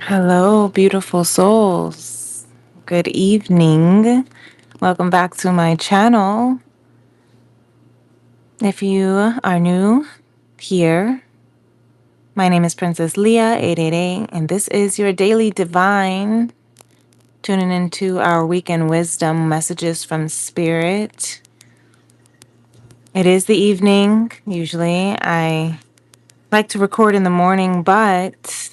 Hello, beautiful souls. Good evening. Welcome back to my channel. If you are new here, my name is Princess Leah 888, and this is your daily divine, tuning into our weekend wisdom messages from Spirit. It is the evening. Usually I like to record in the morning, but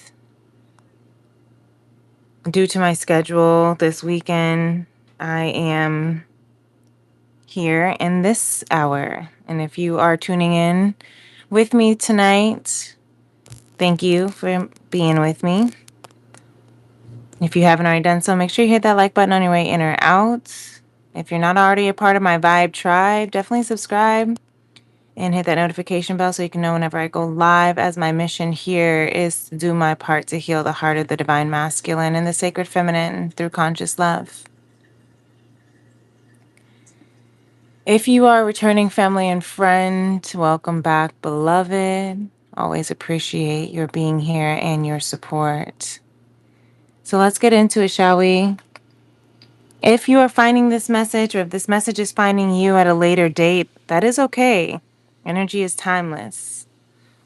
due to my schedule this weekend, I am here in this hour. And if you are tuning in with me tonight, thank you for being with me. If you haven't already done so, make sure you hit that like button on your way in or out. If you're not already a part of my Vibe Tribe, definitely subscribe and hit that notification bell so you can know whenever I go live, as my mission here is to do my part to heal the heart of the divine masculine and the sacred feminine through conscious love. If you are returning family and friend, welcome back, beloved. Always appreciate your being here and your support. So let's get into it, shall we? If you are finding this message, or if this message is finding you at a later date, that is okay. Energy is timeless.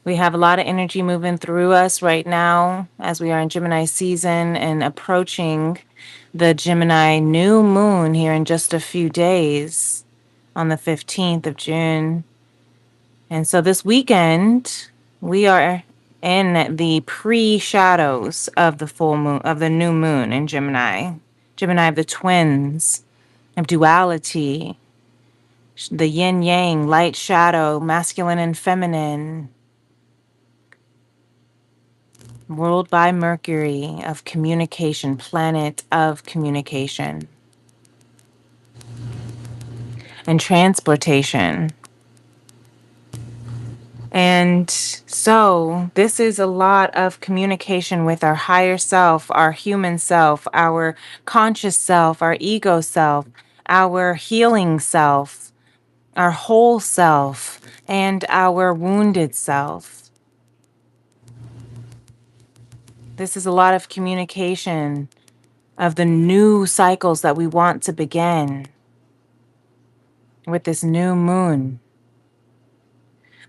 We have a lot of energy moving through us right now as we are in Gemini season and approaching the Gemini new moon here in just a few days on the 15th of June. And so this weekend, we are in the pre-shadows of the full moon, of the new moon in Gemini. Gemini of the twins, of duality, the yin yang, light shadow, masculine and feminine, ruled by Mercury, of communication, planet of communication, and transportation. And so this is a lot of communication with our higher self, our human self, our conscious self, our ego self, our healing self, our whole self, and our wounded self. This is a lot of communication of the new cycles that we want to begin with this new moon.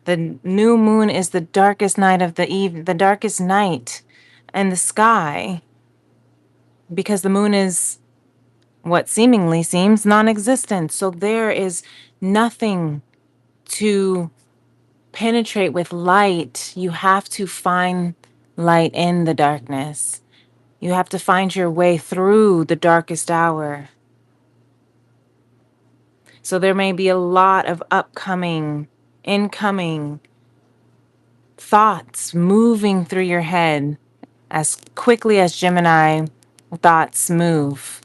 The new moon is the darkest night of the darkest night in the sky, because the moon is what seemingly seems non-existent. So there is nothing to penetrate with light. You have to find light in the darkness. You have to find your way through the darkest hour. So there may be a lot of incoming thoughts moving through your head as quickly as Gemini thoughts move.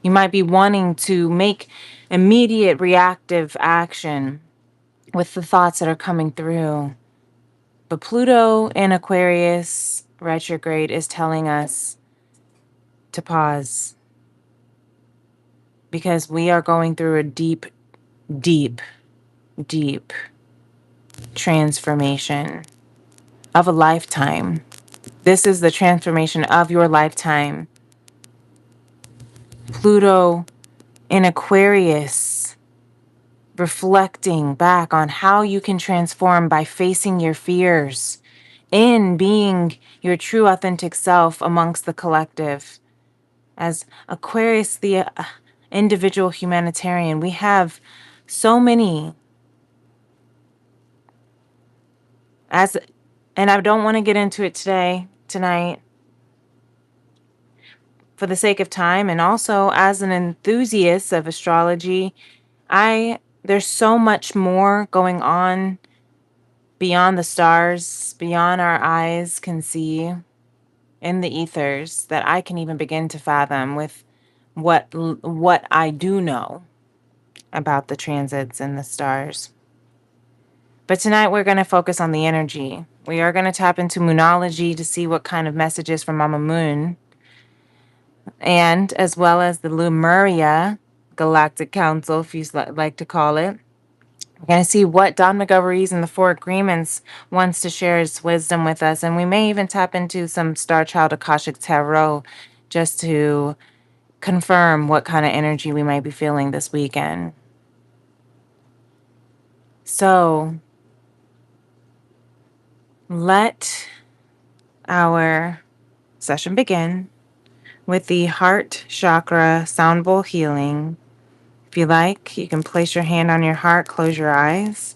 You might be wanting to make immediate reactive action with the thoughts that are coming through. But Pluto in Aquarius retrograde is telling us to pause, because we are going through a deep, deep, deep transformation of a lifetime. This is the transformation of your lifetime. Pluto in Aquarius, reflecting back on how you can transform by facing your fears, in being your true authentic self amongst the collective. As Aquarius, the individual humanitarian, we have so many, and I don't want to get into it tonight, for the sake of time, and also as an enthusiast of astrology, there's so much more going on beyond the stars, beyond our eyes can see, in the ethers, that I can even begin to fathom with what I do know about the transits and the stars. But tonight we're going to focus on the energy. We are going to tap into Moonology to see what kind of messages from Mama Moon, and as well as the Lemuria Galactic Council, if you like to call it. We're going to see what Don Montgomery's in the Four Agreements wants to share his wisdom with us. And we may even tap into some Star Child Akashic Tarot just to confirm what kind of energy we might be feeling this weekend. So let our session begin with the heart chakra sound bowl healing. If you like, you can place your hand on your heart, close your eyes.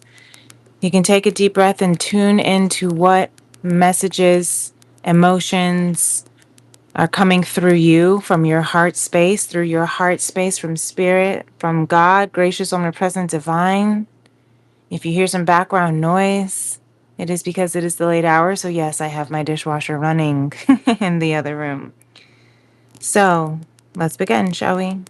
You can take a deep breath and tune into what messages, emotions are coming through you from your heart space, from spirit, from God, gracious, omnipresent, divine. If you hear some background noise, it is because it is the late hour. So yes, I have my dishwasher running in the other room. So let's begin, shall we?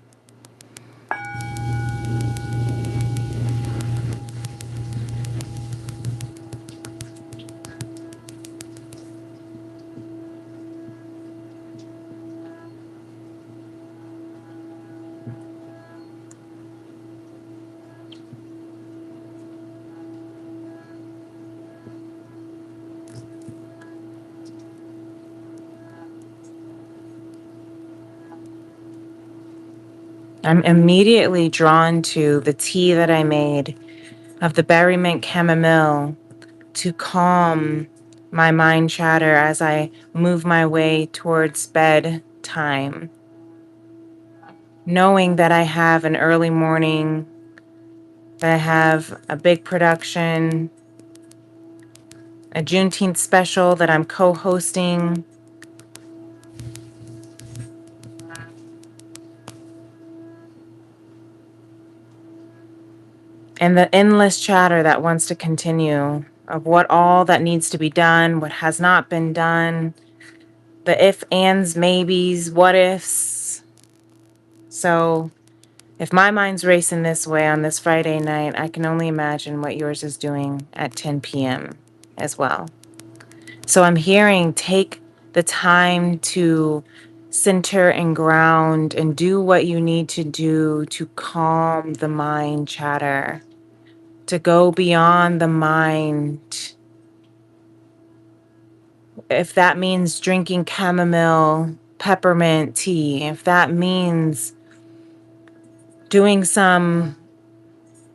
I'm immediately drawn to the tea that I made of the berry mint chamomile to calm my mind chatter as I move my way towards bedtime. Knowing that I have an early morning, that I have a big production, a Juneteenth special that I'm co-hosting, and the endless chatter that wants to continue of what all that needs to be done, what has not been done, the if, ands, maybes, what ifs. So if my mind's racing this way on this Friday night, I can only imagine what yours is doing at 10 p.m. as well. So I'm hearing take the time to center and ground and do what you need to do to calm the mind chatter, to go beyond the mind. If that means drinking chamomile, peppermint tea, if that means doing some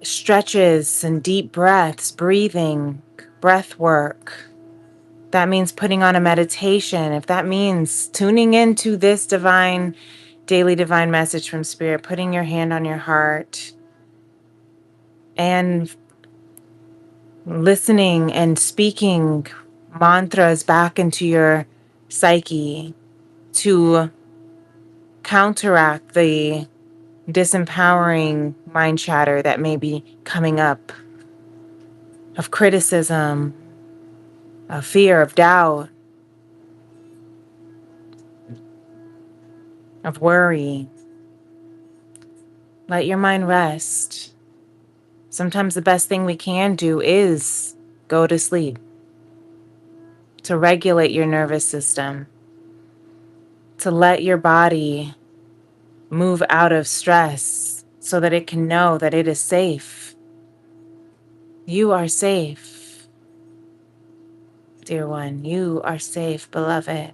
stretches and deep breaths, breathing, breath work. That means putting on a meditation. If that means tuning into this daily divine message from Spirit, putting your hand on your heart and listening and speaking mantras back into your psyche to counteract the disempowering mind chatter that may be coming up of criticism, of fear, of doubt, of worry. Let your mind rest. Sometimes the best thing we can do is go to sleep to regulate your nervous system, to let your body move out of stress so that it can know that it is safe. You are safe, dear one. You are safe, beloved.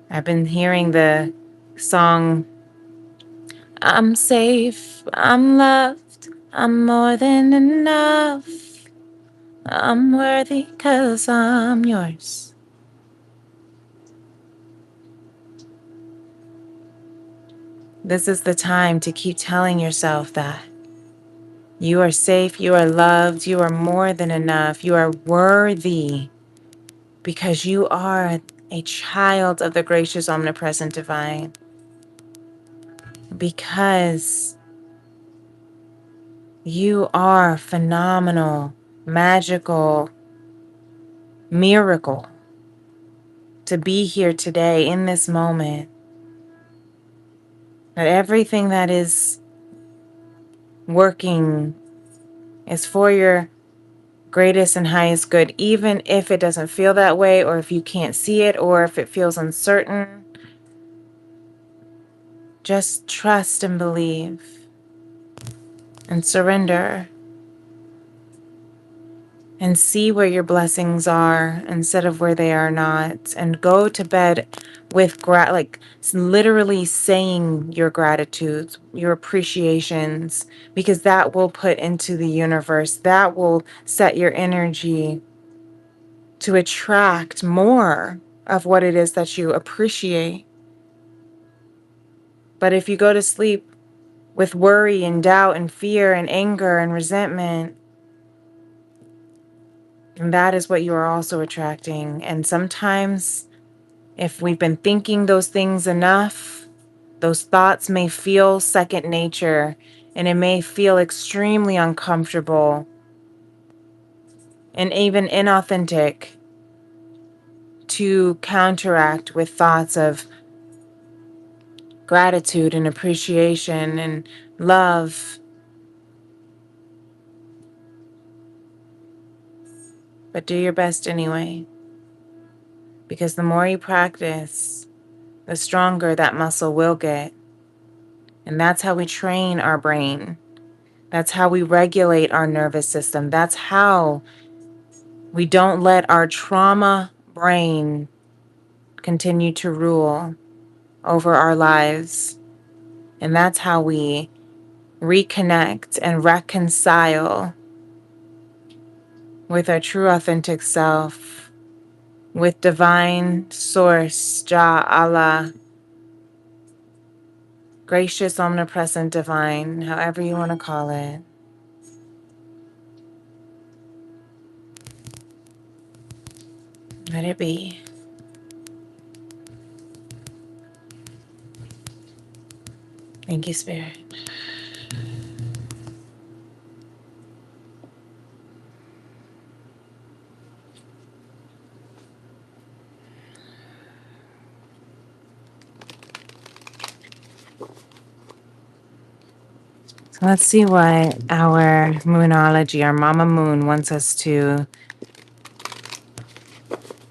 I've been hearing the song, I'm safe, I'm loved, I'm more than enough, I'm worthy 'cause I'm yours. This is the time to keep telling yourself that you are safe, you are loved, you are more than enough, you are worthy because you are a child of the gracious, omnipresent divine. Because you are phenomenal, magical, miracle to be here today in this moment. That everything that is working is for your greatest and highest good, even if it doesn't feel that way, or if you can't see it, or if it feels uncertain. Just trust and believe. and surrender and see where your blessings are instead of where they are not, and go to bed with like literally saying your gratitudes, your appreciations, because that will put into the universe, that will set your energy to attract more of what it is that you appreciate. But if you go to sleep with worry and doubt and fear and anger and resentment, and that is what you are also attracting. And sometimes, if we've been thinking those things enough, those thoughts may feel second nature, and it may feel extremely uncomfortable and even inauthentic to counteract with thoughts of gratitude and appreciation and love. But do your best anyway, because the more you practice, the stronger that muscle will get. And that's how we train our brain. That's how we regulate our nervous system. That's how we don't let our trauma brain continue to rule over our lives. And that's how we reconnect and reconcile with our true authentic self, with divine source, Jah, Allah, gracious, omnipresent, divine, however you want to call it. Let it be. Thank you, Spirit. So let's see what our moonology, our Mama Moon, wants us to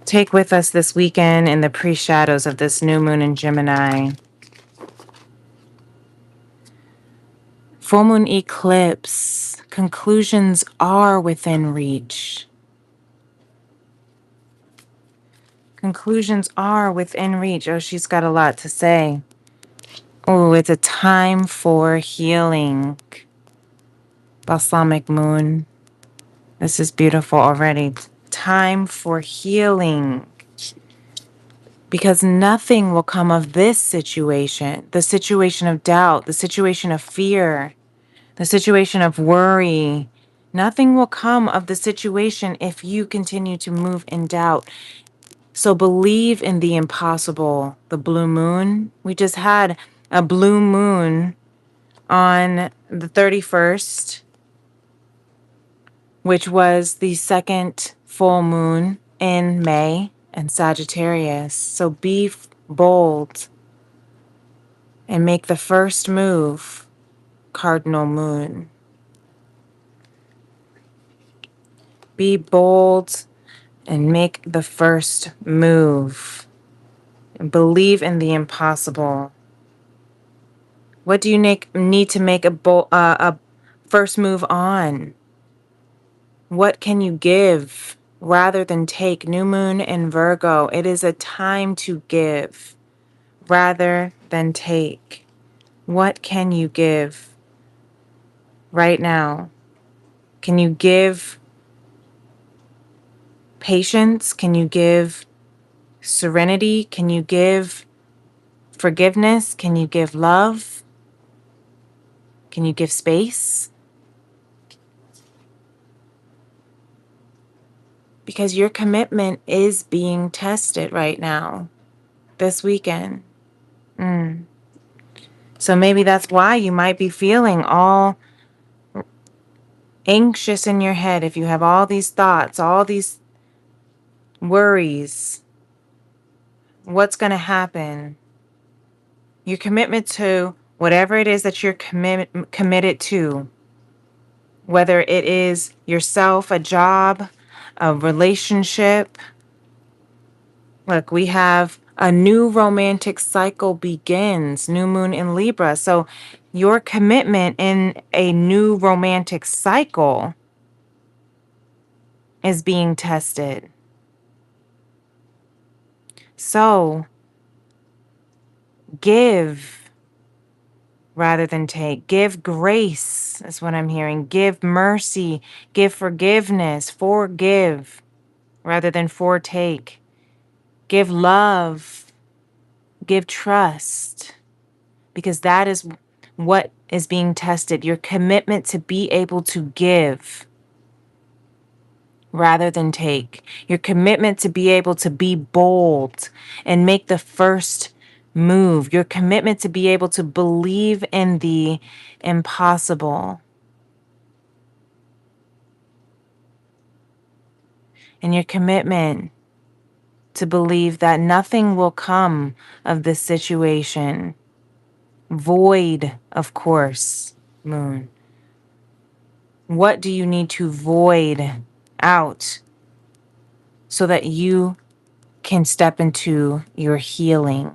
take with us this weekend in the pre-shadows of this new moon in Gemini. Full moon eclipse. Conclusions are within reach. Conclusions are within reach. Oh, she's got a lot to say. Oh, it's a time for healing. Balsamic moon. This is beautiful already. Time for healing. Because nothing will come of this situation, the situation of doubt, the situation of fear, the situation of worry. Nothing will come of the situation if you continue to move in doubt. So believe in the impossible. The blue moon. We just had a blue moon on the 31st, which was the second full moon in May and Sagittarius. So be bold and make the first move, cardinal moon. Be bold and make the first move. And believe in the impossible. What do you need to make a first move on? What can you give rather than take? New moon in Virgo. It is a time to give rather than take. What can you give right now? Can you give patience? Can you give serenity? Can you give forgiveness? Can you give love? Can you give space? Because your commitment is being tested right now, this weekend. So maybe that's why you might be feeling all anxious in your head, if you have all these thoughts, all these worries. What's going to happen? Your commitment to whatever it is that you're committed to, whether it is yourself, a job, a relationship. Look, we have a new romantic cycle begins, new moon in Libra. So Your commitment in a new romantic cycle is being tested. So give rather than take. Give grace is what I'm hearing. Give mercy. Give forgiveness. Forgive rather than foretake. Give love. Give trust. Because that is what is being tested. Your commitment to be able to give rather than take. Your commitment to be able to be bold and make the first move. Your commitment to be able to believe in the impossible. And your commitment to believe that nothing will come of this situation. Void, of course, Moon. What do you need to void out so that you can step into your healing?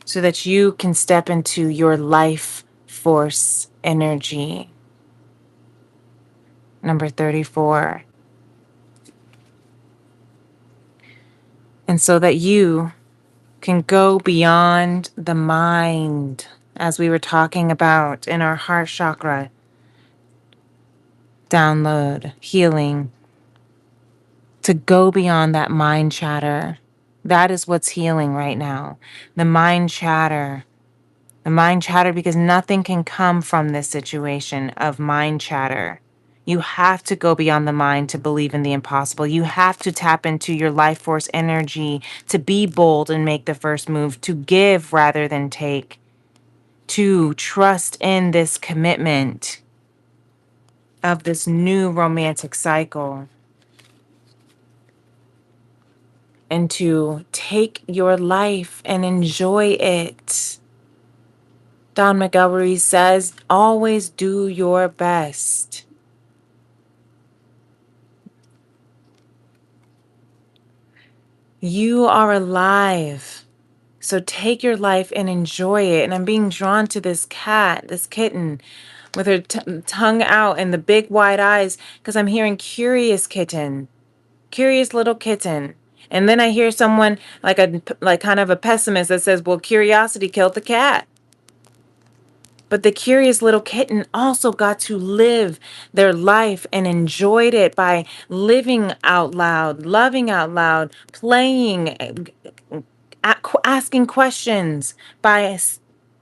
So that you can step into your life force energy. Number 34. And so that you can go beyond the mind, as we were talking about in our heart chakra download, healing, to go beyond that mind chatter. That is what's healing right now. The mind chatter. The mind chatter, because nothing can come from this situation of mind chatter. You have to go beyond the mind to believe in the impossible. You have to tap into your life force energy to be bold and make the first move, to give rather than take, to trust in this commitment of this new romantic cycle, and to take your life and enjoy it. Don Miguel Ruiz says, always do your best. You are alive. So take your life and enjoy it. And I'm being drawn to this cat, this kitten, with her tongue out and the big wide eyes, because I'm hearing curious kitten, curious little kitten. And then I hear someone like kind of a pessimist that says, well, curiosity killed the cat. But the curious little kitten also got to live their life and enjoyed it by living out loud, loving out loud, playing, asking questions, by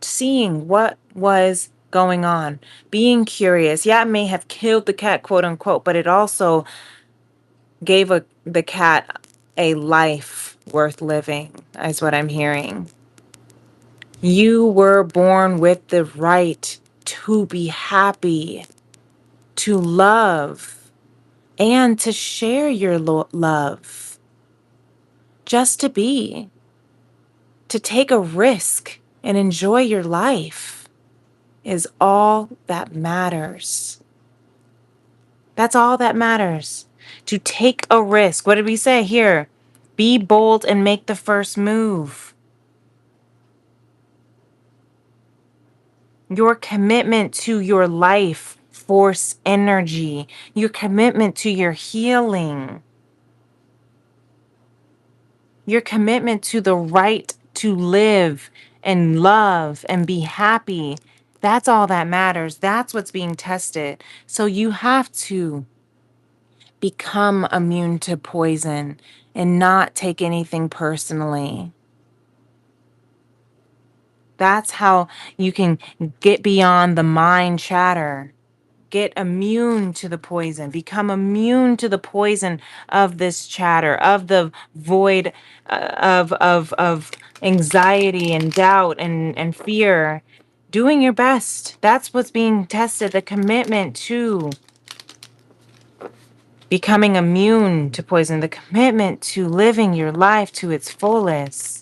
seeing what was going on, being curious. Yeah, it may have killed the cat, quote unquote, but it also gave the cat a life worth living, is what I'm hearing. You were born with the right to be happy, to love, and to share your love. Just to be, to take a risk and enjoy your life is all that matters. That's all that matters. To take a risk. What did we say here? Be bold and make the first move. Your commitment to your life force energy, your commitment to your healing, your commitment to the right to live and love and be happy. That's all that matters. That's what's being tested. So you have to become immune to poison and not take anything personally. That's how you can get beyond the mind chatter. Get immune to the poison, become immune to the poison of this chatter, of the void, of anxiety and doubt and fear. Doing your best. That's what's being tested. The commitment to becoming immune to poison, the commitment to living your life to its fullest.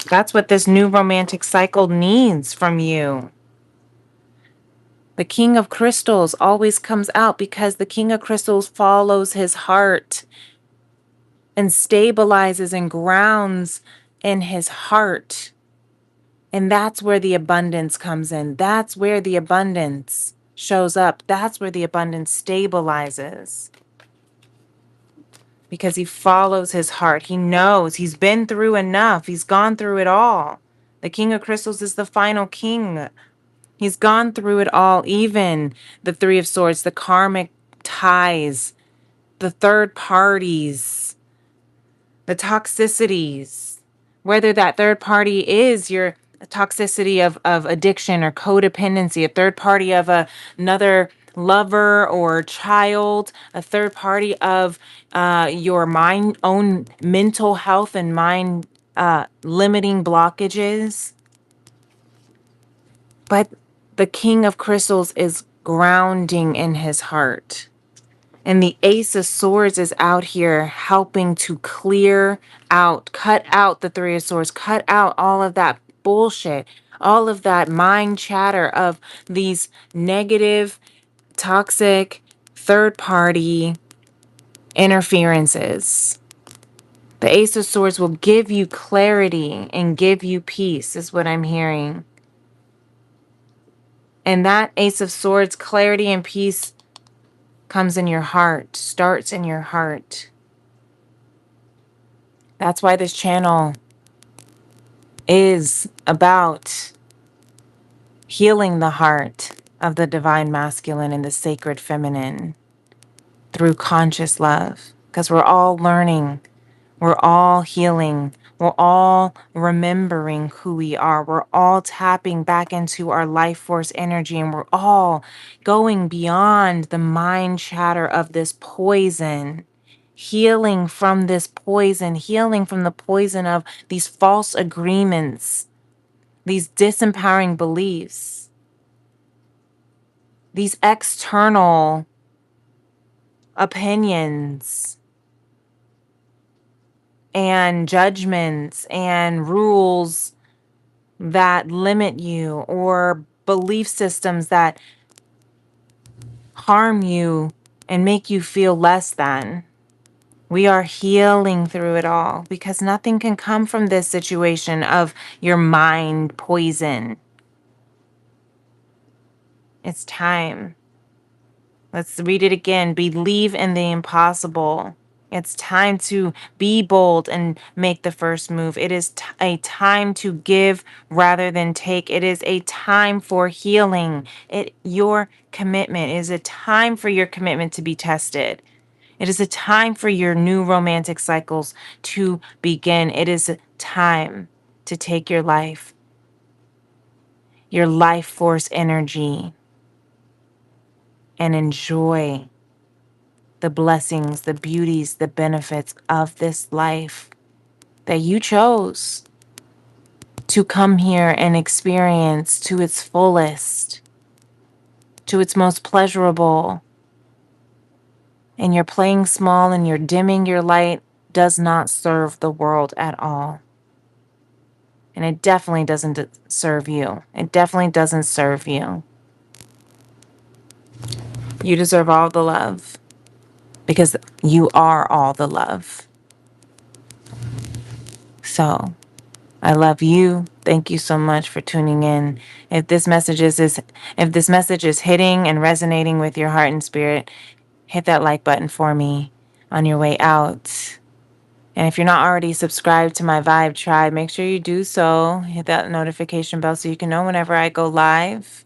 That's what this new romantic cycle needs from you. The King of Crystals always comes out because the King of Crystals follows his heart and stabilizes and grounds in his heart. And that's where the abundance comes in. That's where the abundance shows up. That's where the abundance stabilizes. Because he follows his heart. He knows he's been through enough. He's gone through it all. The King of Crystals is the final king. He's gone through it all, even the Three of Swords, the karmic ties, the third parties, the toxicities, whether that third party is your toxicity of addiction or codependency, a third party of another lover or child, a third party of your own mental health and mind limiting blockages. But the King of Crystals is grounding in his heart. And the Ace of Swords is out here helping to clear out, cut out the Three of Swords, cut out all of that bullshit, all of that mind chatter of these negative, toxic, third party interferences. The Ace of Swords will give you clarity and give you peace, is what I'm hearing. And that Ace of Swords, clarity and peace, comes in your heart, starts in your heart. That's why this channel is about healing the heart of the divine masculine and the sacred feminine through conscious love. Because we're all learning, we're all healing, we're all remembering who we are, we're all tapping back into our life force energy, and we're all going beyond the mind chatter of this poison. Healing from this poison, healing from the poison of these false agreements, these disempowering beliefs, these external opinions and judgments and rules that limit you, or belief systems that harm you and make you feel less than. We are healing through it all because nothing can come from this situation of your mind poison. It's time. Let's read it again. Believe in the impossible. It's time to be bold and make the first move. It is a time to give rather than take. It is a time for healing. Your commitment is a time for your commitment to be tested. It is a time for your new romantic cycles to begin. It is a time to take your life force energy, and enjoy the blessings, the beauties, the benefits of this life that you chose to come here and experience to its fullest, to its most pleasurable. And you're playing small and you're dimming your light does not serve the world at all. And it definitely doesn't serve you. It definitely doesn't serve you. You deserve all the love because you are all the love. So I love you. Thank you so much for tuning in. If this message is hitting and resonating with your heart and spirit, hit that like button for me on your way out. And if you're not already subscribed to my Vibe Tribe, make sure you do so. Hit that notification bell so you can know whenever I go live.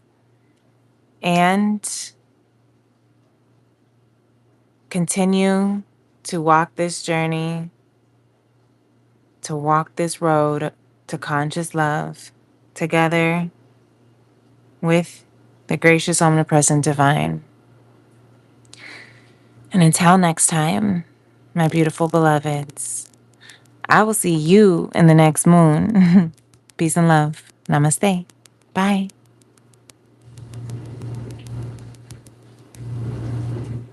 And continue to walk this journey, to walk this road to conscious love together with the gracious, omnipresent divine. And until next time, my beautiful beloveds, I will see you in the next moon. Peace and love. Namaste. Bye.